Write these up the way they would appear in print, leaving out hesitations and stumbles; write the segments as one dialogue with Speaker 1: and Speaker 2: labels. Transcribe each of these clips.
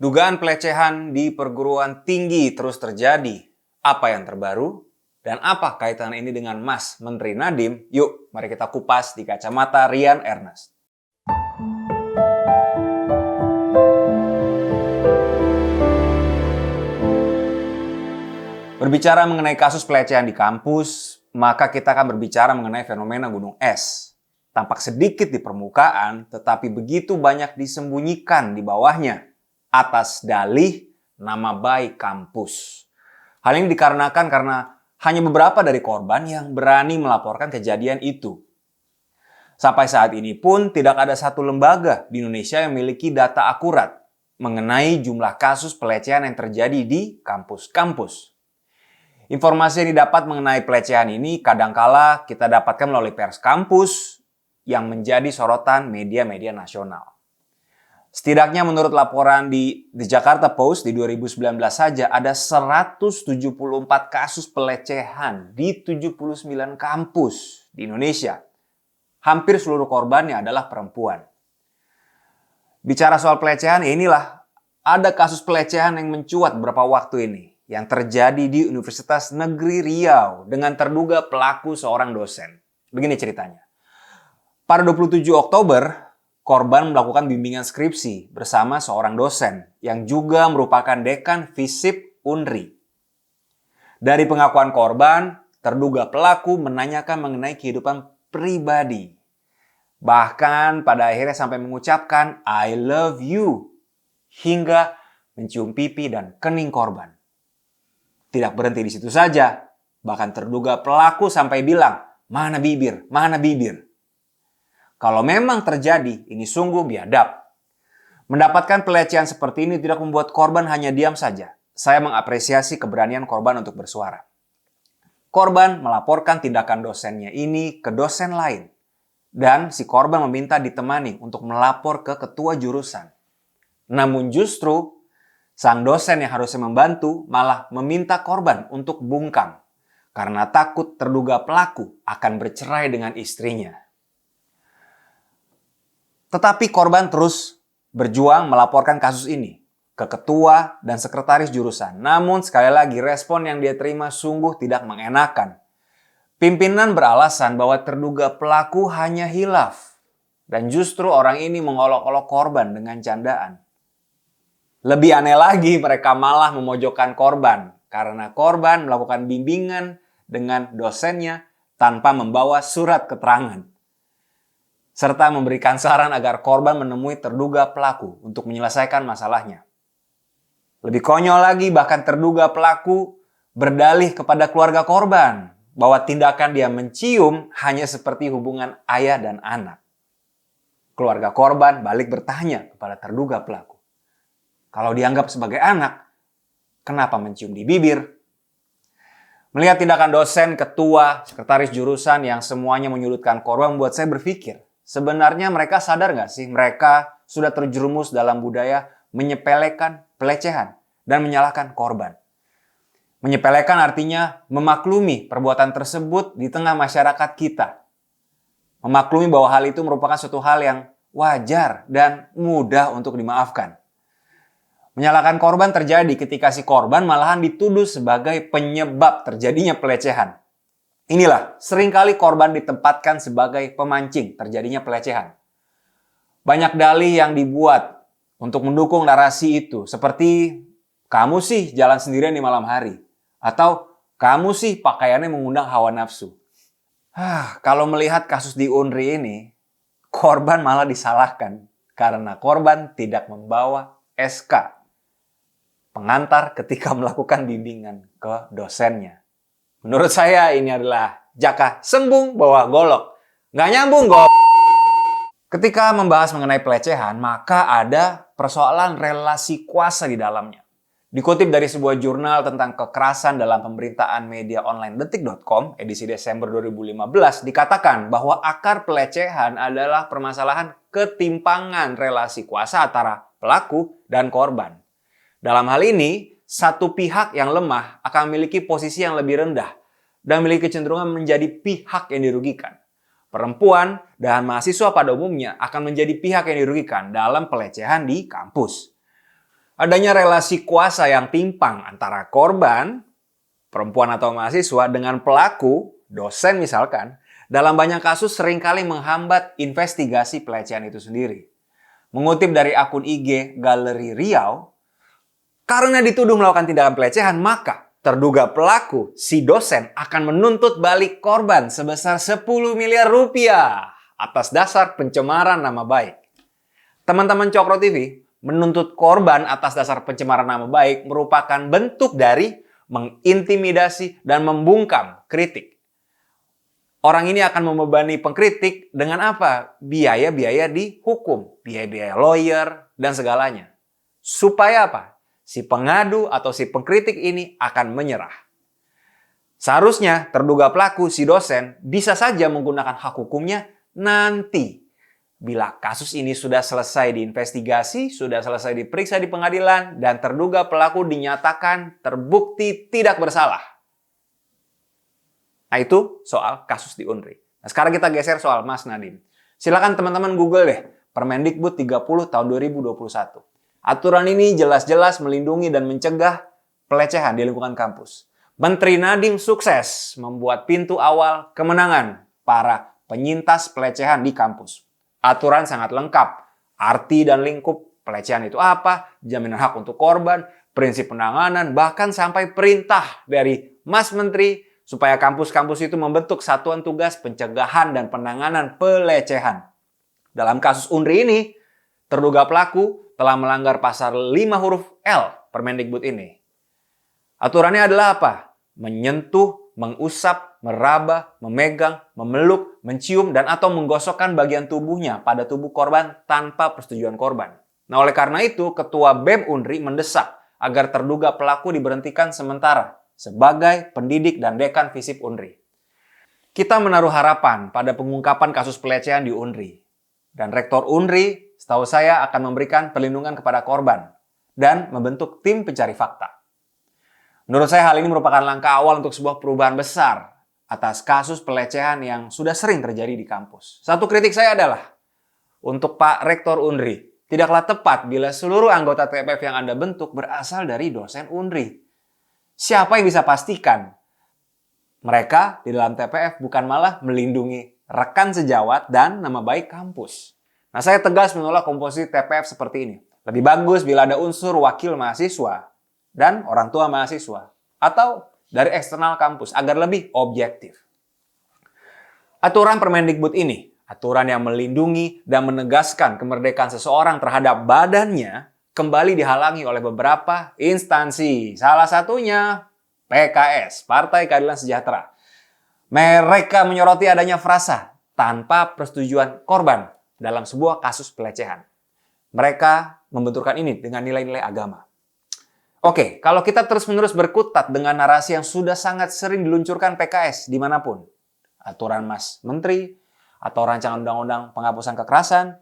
Speaker 1: Dugaan pelecehan di perguruan tinggi terus terjadi. Apa yang terbaru? Dan apa kaitan ini dengan Mas Menteri Nadiem? Yuk, mari kita kupas di kacamata Rian Ernest. Berbicara mengenai kasus pelecehan di kampus, maka kita akan berbicara mengenai fenomena gunung es. Tampak sedikit di permukaan, tetapi begitu banyak disembunyikan di bawahnya atas dalih nama baik kampus. Hal ini dikarenakan karena hanya beberapa dari korban yang berani melaporkan kejadian itu. Sampai saat ini pun tidak ada satu lembaga di Indonesia yang memiliki data akurat mengenai jumlah kasus pelecehan yang terjadi di kampus-kampus. Informasi yang didapat mengenai pelecehan ini kadangkala kita dapatkan melalui pers kampus yang menjadi sorotan media-media nasional. Setidaknya menurut laporan di The Jakarta Post di 2019 saja ada 174 kasus pelecehan di 79 kampus di Indonesia. Hampir seluruh korbannya adalah perempuan. Bicara soal pelecehan, inilah ada kasus pelecehan yang mencuat beberapa waktu ini yang terjadi di Universitas Negeri Riau dengan terduga pelaku seorang dosen. Begini ceritanya. Pada 27 Oktober, korban melakukan bimbingan skripsi bersama seorang dosen yang juga merupakan dekan FISIP UNRI. Dari pengakuan korban, terduga pelaku menanyakan mengenai kehidupan pribadi. Bahkan pada akhirnya sampai mengucapkan I love you hingga mencium pipi dan kening korban. Tidak berhenti di situ saja, bahkan terduga pelaku sampai bilang, mana bibir, mana bibir. Kalau memang terjadi, ini sungguh biadab. Mendapatkan pelecehan seperti ini tidak membuat korban hanya diam saja. Saya mengapresiasi keberanian korban untuk bersuara. Korban melaporkan tindakan dosennya ini ke dosen lain. Dan si korban meminta ditemani untuk melapor ke ketua jurusan. Namun justru sang dosen yang harusnya membantu malah meminta korban untuk bungkam karena takut terduga pelaku akan bercerai dengan istrinya. Tetapi korban terus berjuang melaporkan kasus ini ke ketua dan sekretaris jurusan. Namun sekali lagi respon yang dia terima sungguh tidak mengenakan. Pimpinan beralasan bahwa terduga pelaku hanya hilaf dan justru orang ini mengolok-olok korban dengan candaan. Lebih aneh lagi, mereka malah memojokkan korban karena korban melakukan bimbingan dengan dosennya tanpa membawa surat keterangan. Serta memberikan saran agar korban menemui terduga pelaku untuk menyelesaikan masalahnya. Lebih konyol lagi, bahkan terduga pelaku berdalih kepada keluarga korban bahwa tindakan dia mencium hanya seperti hubungan ayah dan anak. Keluarga korban balik bertanya kepada terduga pelaku. Kalau dianggap sebagai anak, kenapa mencium di bibir? Melihat tindakan dosen, ketua, sekretaris jurusan yang semuanya menyudutkan korban membuat saya berpikir, sebenarnya mereka sadar nggak sih mereka sudah terjerumus dalam budaya menyepelekan pelecehan dan menyalahkan korban. Menyepelekan artinya memaklumi perbuatan tersebut di tengah masyarakat kita. Memaklumi bahwa hal itu merupakan suatu hal yang wajar dan mudah untuk dimaafkan. Menyalahkan korban terjadi ketika si korban malahan dituduh sebagai penyebab terjadinya pelecehan. Inilah, seringkali korban ditempatkan sebagai pemancing terjadinya pelecehan. Banyak dalih yang dibuat untuk mendukung narasi itu, seperti kamu sih jalan sendirian di malam hari, atau kamu sih pakaiannya mengundang hawa nafsu. Kalau melihat kasus di UNRI ini, korban malah disalahkan karena korban tidak membawa SK pengantar ketika melakukan bimbingan ke dosennya. Menurut saya ini adalah jaka sembung bawah golok. Nggak nyambung, Ketika membahas mengenai pelecehan, maka ada persoalan relasi kuasa di dalamnya. Dikutip dari sebuah jurnal tentang kekerasan dalam pemberitaan media online detik.com, edisi Desember 2015, dikatakan bahwa akar pelecehan adalah permasalahan ketimpangan relasi kuasa antara pelaku dan korban. Dalam hal ini, satu pihak yang lemah akan memiliki posisi yang lebih rendah dan memiliki kecenderungan menjadi pihak yang dirugikan. Perempuan dan mahasiswa pada umumnya akan menjadi pihak yang dirugikan dalam pelecehan di kampus. Adanya relasi kuasa yang timpang antara korban, perempuan atau mahasiswa, dengan pelaku, dosen misalkan, dalam banyak kasus seringkali menghambat investigasi pelecehan itu sendiri. Mengutip dari akun IG Galeri Riau, karena dituduh melakukan tindakan pelecehan, maka terduga pelaku, si dosen, akan menuntut balik korban sebesar 10 miliar rupiah atas dasar pencemaran nama baik. Teman-teman Cokro TV, menuntut korban atas dasar pencemaran nama baik merupakan bentuk dari mengintimidasi dan membungkam kritik. Orang ini akan membebani pengkritik dengan apa? Biaya-biaya di hukum, biaya-biaya lawyer, dan segalanya. Supaya apa? Si pengadu atau si pengkritik ini akan menyerah. Seharusnya terduga pelaku, si dosen, bisa saja menggunakan hak hukumnya nanti. Bila kasus ini sudah selesai diinvestigasi, sudah selesai diperiksa di pengadilan, dan terduga pelaku dinyatakan terbukti tidak bersalah. Nah, itu soal kasus di UNRI. Nah, sekarang kita geser soal Mas Nadiem. Silakan teman-teman Google deh, Permendikbud 30 tahun 2021. Aturan ini jelas-jelas melindungi dan mencegah pelecehan di lingkungan kampus. Menteri Nadiem sukses membuat pintu awal kemenangan para penyintas pelecehan di kampus. Aturan sangat lengkap. Arti dan lingkup pelecehan itu apa, jaminan hak untuk korban, prinsip penanganan, bahkan sampai perintah dari Mas Menteri supaya kampus-kampus itu membentuk satuan tugas pencegahan dan penanganan pelecehan. Dalam kasus UNRI ini, terduga pelaku telah melanggar pasal 5 huruf L Permendikbud ini. Aturannya adalah apa? Menyentuh, mengusap, meraba, memegang, memeluk, mencium, dan atau menggosokkan bagian tubuhnya pada tubuh korban tanpa persetujuan korban. Nah, oleh karena itu, Ketua BEM UNRI mendesak agar terduga pelaku diberhentikan sementara sebagai pendidik dan dekan FISIP UNRI. Kita menaruh harapan pada pengungkapan kasus pelecehan di UNRI. Dan Rektor UNRI, setahu saya, akan memberikan perlindungan kepada korban dan membentuk tim pencari fakta. Menurut saya hal ini merupakan langkah awal untuk sebuah perubahan besar atas kasus pelecehan yang sudah sering terjadi di kampus. Satu kritik saya adalah, untuk Pak Rektor UNRI, tidaklah tepat bila seluruh anggota TPF yang Anda bentuk berasal dari dosen UNRI. Siapa yang bisa pastikan mereka di dalam TPF bukan malah melindungi rekan sejawat dan nama baik kampus? Nah, saya tegas menolak komposisi TPF seperti ini. Lebih bagus bila ada unsur wakil mahasiswa dan orang tua mahasiswa atau dari eksternal kampus agar lebih objektif. Aturan Permendikbud ini, aturan yang melindungi dan menegaskan kemerdekaan seseorang terhadap badannya, kembali dihalangi oleh beberapa instansi. Salah satunya PKS, Partai Keadilan Sejahtera. Mereka menyoroti adanya frasa tanpa persetujuan korban dalam sebuah kasus pelecehan. Mereka membenturkan ini dengan nilai-nilai agama. Oke, kalau kita terus-menerus berkutat dengan narasi yang sudah sangat sering diluncurkan PKS dimanapun, aturan Mas Menteri atau rancangan undang-undang penghapusan kekerasan,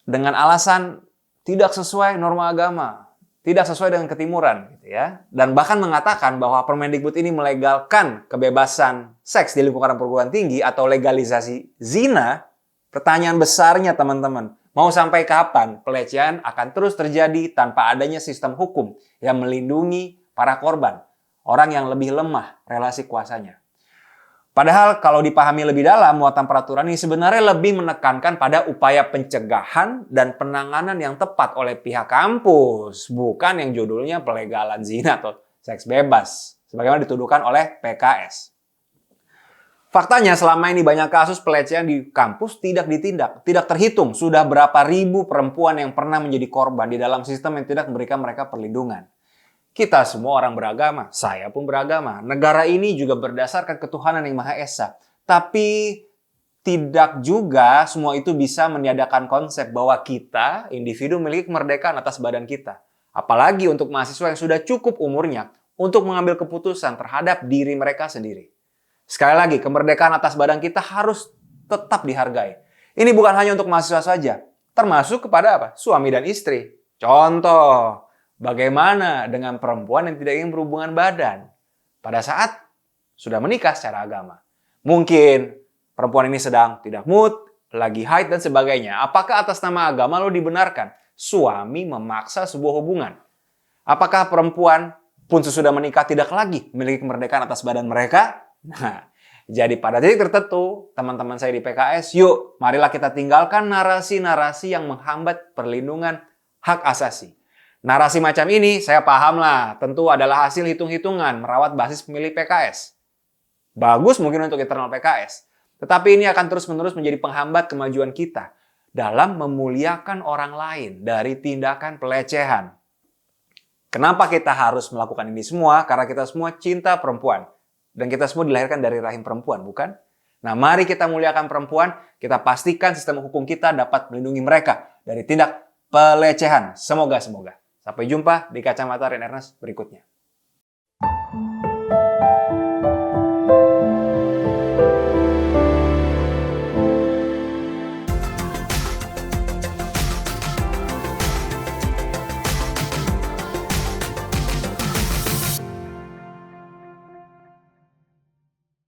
Speaker 1: dengan alasan tidak sesuai norma agama, tidak sesuai dengan ketimuran, gitu ya. Dan bahkan mengatakan bahwa Permendikbud ini melegalkan kebebasan seks di lingkungan perguruan tinggi atau legalisasi zina. Pertanyaan besarnya teman-teman, mau sampai kapan pelecehan akan terus terjadi tanpa adanya sistem hukum yang melindungi para korban, orang yang lebih lemah relasi kuasanya? Padahal kalau dipahami lebih dalam, muatan peraturan ini sebenarnya lebih menekankan pada upaya pencegahan dan penanganan yang tepat oleh pihak kampus, bukan yang judulnya pelegalan zina atau seks bebas, sebagaimana dituduhkan oleh PKS. Faktanya selama ini banyak kasus pelecehan di kampus tidak ditindak, tidak terhitung sudah berapa ribu perempuan yang pernah menjadi korban di dalam sistem yang tidak memberikan mereka perlindungan. Kita semua orang beragama, saya pun beragama. Negara ini juga berdasarkan ketuhanan yang Maha Esa. Tapi tidak juga semua itu bisa meniadakan konsep bahwa kita, individu, memiliki kemerdekaan atas badan kita. Apalagi untuk mahasiswa yang sudah cukup umurnya untuk mengambil keputusan terhadap diri mereka sendiri. Sekali lagi, kemerdekaan atas badan kita harus tetap dihargai. Ini bukan hanya untuk mahasiswa saja, termasuk kepada apa? Suami dan istri. Contoh, bagaimana dengan perempuan yang tidak ingin berhubungan badan pada saat sudah menikah secara agama? Mungkin perempuan ini sedang tidak mood, lagi haid dan sebagainya. Apakah atas nama agama lo dibenarkan suami memaksa sebuah hubungan. Apakah perempuan pun sesudah menikah tidak lagi memiliki kemerdekaan atas badan mereka? Nah, jadi pada titik tertentu, teman-teman saya di PKS, yuk marilah kita tinggalkan narasi-narasi yang menghambat perlindungan hak asasi. Narasi macam ini saya paham lah, tentu adalah hasil hitung-hitungan merawat basis pemilih PKS. Bagus mungkin untuk internal PKS, tetapi ini akan terus-menerus menjadi penghambat kemajuan kita dalam memuliakan orang lain dari tindakan pelecehan. Kenapa kita harus melakukan ini semua? Karena kita semua cinta perempuan. Dan kita semua dilahirkan dari rahim perempuan, bukan? Nah, mari kita muliakan perempuan, kita pastikan sistem hukum kita dapat melindungi mereka dari tindak pelecehan. Semoga. Sampai jumpa di Kacamata Rian Ernest berikutnya.